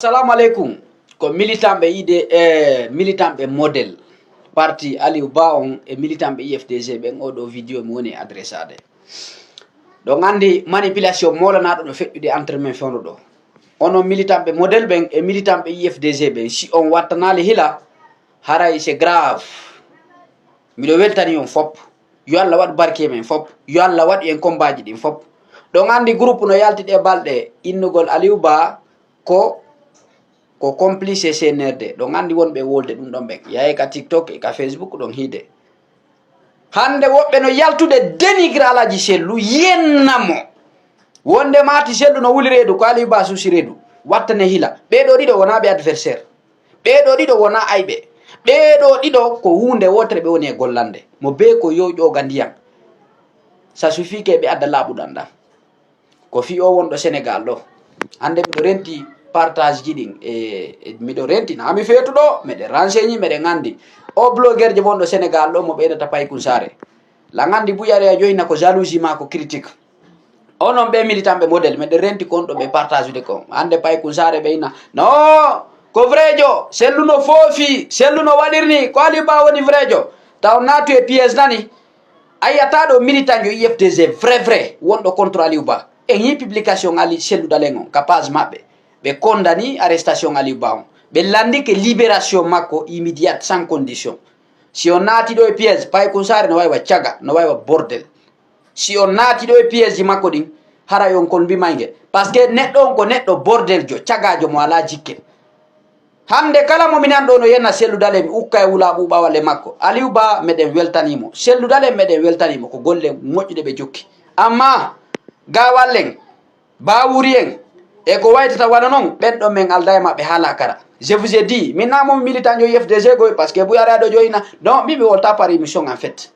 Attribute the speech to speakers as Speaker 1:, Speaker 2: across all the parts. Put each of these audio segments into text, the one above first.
Speaker 1: Assalamu alaikum ko militant be ide militant be model parti Aliou Ba on e militant be IFDG be odo video mi woni adressade do ngandi manipulation molana do feddude entre men fondo do ono militant be model ben e militant be IFDG be si on wattanali hila haray c'est grave mi do weltani on fop yo Allah wad barke men fop yo Allah wad en combat din fop do ngandi groupe no yaltide balde innugol Aliou Ba ko complice CNRD do ngandi wonbe wolde dum don be yaay ka TikTok e ka Facebook don hide hande wobbe no yaltude dénigrer alaji sellu yennamo wonde mati sellu no wuli redu ko Aliou Ba susi redu wattane hila be do dido wona be adversaire be do dido wona aybe be do dido ko hunde wotre be woni e gollande mo be ko yojo gandiyam ça suffit ke be adda labu danda ko fi o wondo Sénégal do hande be renti partage jidin e mido renti na mi fetu do mede renseigner mede ngandi o blogger je bondo Sénégal do mo be data pay kunsare la ngandi bu yare joyna ko jalousie ma ko critique onon be militant be model mede renti konto be partage de ko ande pay kunsare be ina no ko vrejo sellu no fofi sellu no wadirni ko Aliou Ba woni vrejo taw natu e pièce nani ayata do militant yo IFDG vrai wondo contre Aliou Ba e yi publication ali sellu dalengo capaz mabbe be condamné arrestation Aliou Ba be landi que libération mako immédiate sans condition si on nati do pièce pay ko sare no waywa tiaga no waywa bordel si on nati do pièce di mako din hara yon kon bi mange parce que neddo ko neddo bordel jo tiagajo mo ala jikke hande kala mo minando no yenna sellu dale mi ukkay wula bu bawale makko Aliou Ba meden weltanimo sellu dale meden weltanimo ko golle mojjude be jokki amma gawallen bawurien e ko waytata wana non beddo men alday mabbe hala kara je vous ai dit minna mom militant yo IFDG go parce que bu yara do joyina non mi wolta par émission en fait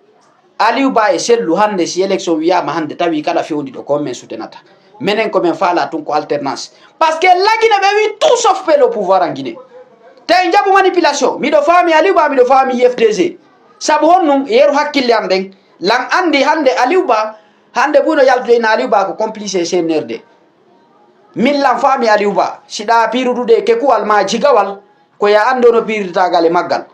Speaker 1: Aliou Ba e sellu hande si élection wiya ma hande tawi kala fewndi do ko men soutenata menen ko men fala tun ko alternance parce que la Guinée be wi tout sauf le pouvoir en Guinée tay jabu manipulation mi do fami Aliou Ba mi do fami IFDG sabu honnum yeru hakkille am den lan andi hande Aliou Ba hande buno yaltude na Aliou Ba ko complice CNRD millan fami Aliou Ba sida pirudude ke kuwal ma jigawal ko ya ando no pirita gale maggal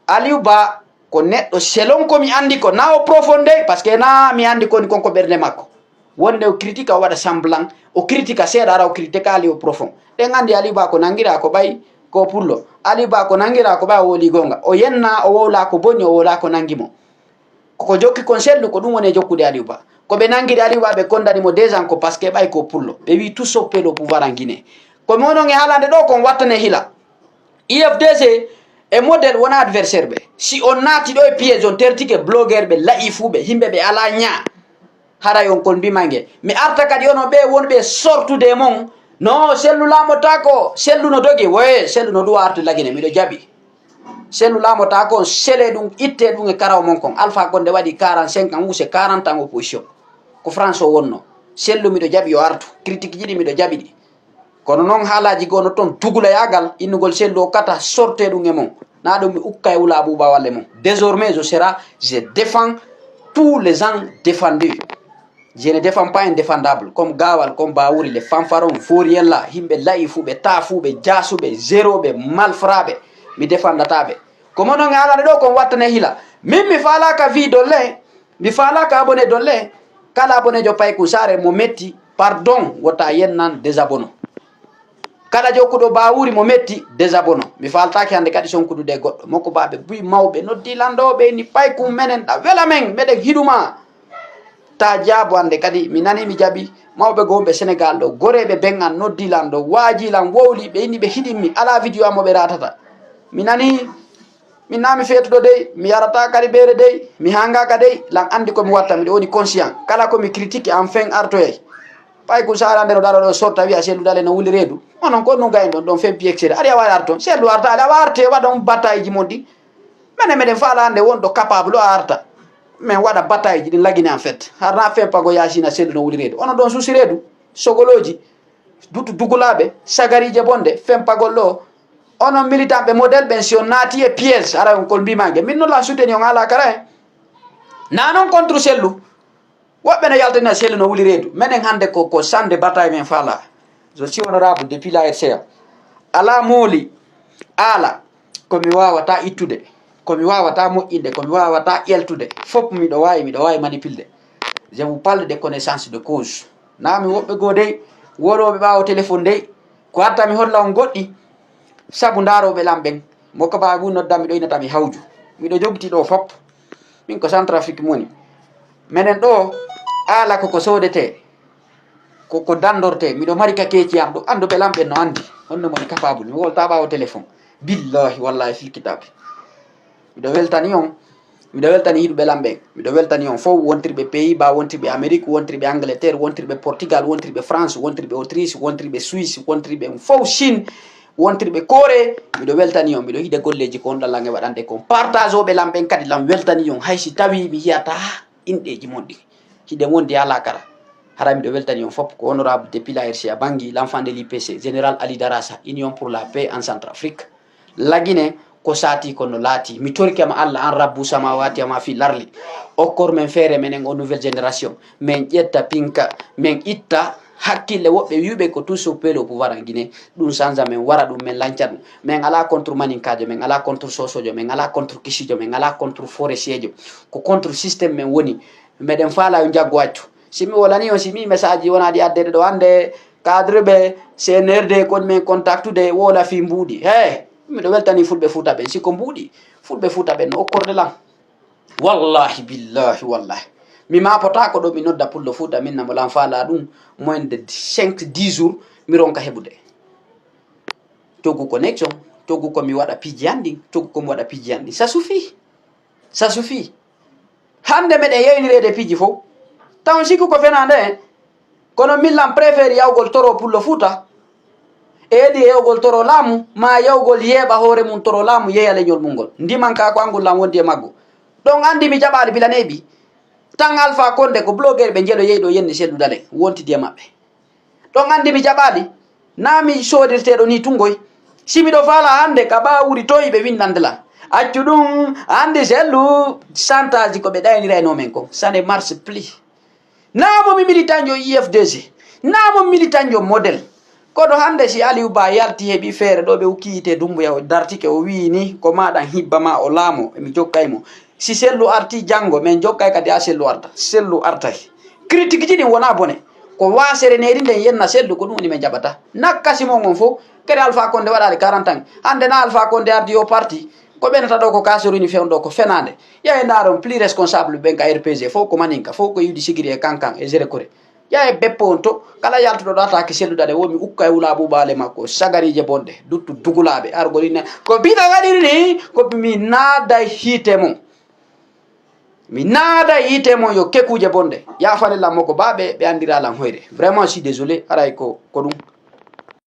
Speaker 1: Aliou Ba ko neddo selon ko mi andi ko na o profonde parce que na mi andi ko ni konko berde makko wonde o critique o wada semblant o critique seda ara o critique Aliou profond de ngandi Aliou Ba ko nangira ko bay ko pullo Aliou Ba ko nangira ko bay o ligonga o yenna o wowla ko bonni o wowla ko nangimo ko jokki konsellu ko dum woni jokkude Aliou Ba ko be nangiri Aliou Ba be condamné mo 2 ans ko parce que bay ko pullo be wi tout soppe le pouvoir en Guinée ko mono ngi halande do ko wattane hila IFDC e model wona adversaire be si on nati do e piège on tertike blogger be laifu be himbe be ala nya hara yon kon bi mange mi arta kadi ono be wonbe sortude mon no sellu lamo tako sellu no dogi we sellu no do artu lagine mi do jabi sellu lamo tako sele dum itte dum e karaw mon kon alpha gonde wadi 45 ans ou c'est 40 ans opposition ko France o wonno sellu mi do jabi yo artu critique jidi mi do jabi di kono non halaji gono ton tugula yagal innugol sellu kata sorte dum e mon na do mi ukkay wula Abouba walle mon désormais je défends tous les gens défendus. Je ne défends pas indéfendable comme Gawal, comme Baouri, les fanfarons, Fouriella, Himbe Laifu, Tafu, Jasu, Zero, Malfrabe, mi défendatabe. Comment on a la ko watane hila. Mimi fala ka vi dolle, mi fala ka abonné dolle, kala abonné jo pay kusare mo metti pardon wota yennan désabonno. Kala jokudo Baouri mo metti désabonno. Mi falta ki hande kadi sonkudu de goddo moko babe buy mawbe noddi landobe ni pay kum menen da wela men meden hiduma. Ta jabo ande kadi mi nani mi jabi mawbe gombe Sénégal do gorebe bengan noddilan do wajilan wowli be ni be hidimi ala video amobe ratata mi nani mi nami fetudo dey mi yarata kadi bere dey mi hanga ka dey lan andi ko mi watta mi woni conscient kala ko mi critique enfin artoy pay ko sara ndero daro do sorta wi aselu dale no wuli redu onon ko no gayno don fe piexere ari wa arto selu arta ala warte wadon bataille mondi meden fala ande wondo capable arta men wada bataille ji din lagine en fait harna fe pago yasina sellu no wuli redu ono don susi redu sogoloji dutu dugulabe sagari je bonde fem pagollo ono militant be model ben si on nati e pièce ara on kolbi mange min no la soutenir on ala kara nanon contre sellu wobbe na yaltana sellu no wuli redu menen hande ko sande bataille men fala je suis honorable depuis la RCA ala mooli ala komi wawata ittude komi wawata moƴƴinde komi wawata ƴeltude fof miɗo wawi manipulde. Je vous parle de connaissance de cause. Nami woɓɓe goo dey woɗoɓe ɓawo téléphone dey ko hatta mi holla on goɗɗi sabu daroɓe lamɓen mokka bagu nodda miɗo inata mi hawju miɗo jogti ɗo fop min ko Centrafrique moni menen ɗo ala koko sodete koko dandorte miɗo mari ka keeciyam ɗo anduɓe lamɓen no andi honno moni capable mi wolta ɓawo téléphone billahi wallahi fil kitabe miɗo weltani hiɗuɓe lamɓen miɗo weltani on fof wontirɓe Pays-Bas wontirɓe Amérique wontirɓe Angleterre wontirɓe Portugal wontirɓe France wontirɓe Autriche wontirɓe Suisse wontirɓe fof Chine wontirɓe Corée miɗo weltani on miɗo hiɗa golleji ko on ɗallange waɗande kon partage oɓe lamɓen kadi lam weltani on haysi tawi mi yiyata inɗeji mon ɗi hiɗe wondi ala kara hara miɗo weltani on fof ko honorable député RC a Bangui l'enfant de l'IPC général Ali Darassa Union pour la paix en Centrafrique lagine ko sati kono laati mi torkema Allah an rabbu samawati ama fi larli okkor men feere menen o nouvelle génération men ƴetta pinka men itta hakkille woɓɓe wiɓe ko tout soppele au pouvoir en Guinée ɗum sanza men wara ɗum men lanca ɗum men ala contre maninkajo men ala contre sosojo men ala contre kisijo men ala contre forestier ko contre système men woni meɗen faala yo jaggo accu simi wolani on simi message wonadi addede ɗo hande cadre ɓe CNRD kon men contactude wola fi mbuuɗi miɗo weltani fulɓe Fuuta ɓen siko mbuuɗi fulɓe Fuuta ɓen no okkorde lam wallahi billahi wallahi mi mapotako ɗo mi nodda pullo Fuuta min namo lam faala ɗum moins de 5-10 jours mi ronka heɓude coggu connexion coggu komi waɗa piiji andi coggu komi waɗa piiji andi ça suffit hande meɗen yeynirede piiji fof taw sikku ko fenande kono millan préfére yawgol toro pullo Fuuta e edi yewgol toro laamu ma yewgol yeeɓa hoore mum toro laamu yeeya leñol mum ngol ndimanka ko angol lam wondi e maggo ɗon andi mi jaɓali bilaneɓi tan Alpha Condé ko blogueur ɓe jeeɗo yeyi ɗo yenni seddudale wontidi e maɓɓe ɗon andi mi jaɓali nami sodirteɗo ni tungoy simiɗo faala hande ka ɓa wuri toyi ɓe windandela accu ɗum andi sellu chantage ko ɓe ɗaynira e nomen ko ça ne marche plus namo mi militant jo IFDC namo militant jo modèle koɗo hande si Aliou Ba yalti heɓi feere ɗo ɓe ukkiyite Dumbuya o dartike o wi ni ko maɗan hibba ma o laamo emi jokkaymo si sellu arti janggo min jokkay kadi ha sellu arta sellu artay critique ji ɗin wona bone ko wasere neri nden yenna sellu ko ɗum woni min jaɓata nakkasimon on fof kadi Alpha Condé waɗali 40 ans hande na Alpha Condé ardi o parti ko ɓenata ɗo ko kasoruni fewɗo ko fenade yahe ndaron plus responsable ɓen ka RPG fof ko maninka fof ko yiwdi sigiri e kankan e géré kore yahe beppo on to kala yaltuɗo ɗo atake selluɗade womi ukka e wula ɓuɓale makko sagarije bonɗe duttu dugulaɓe argolina ko bita waɗiri ni ko mi naada hiite mum mi naada hiite mum yo kekuje bonɗe yafalellam mo ko baɓe ɓe andiralan hoyre vraiment je suis désolé aray ko ɗum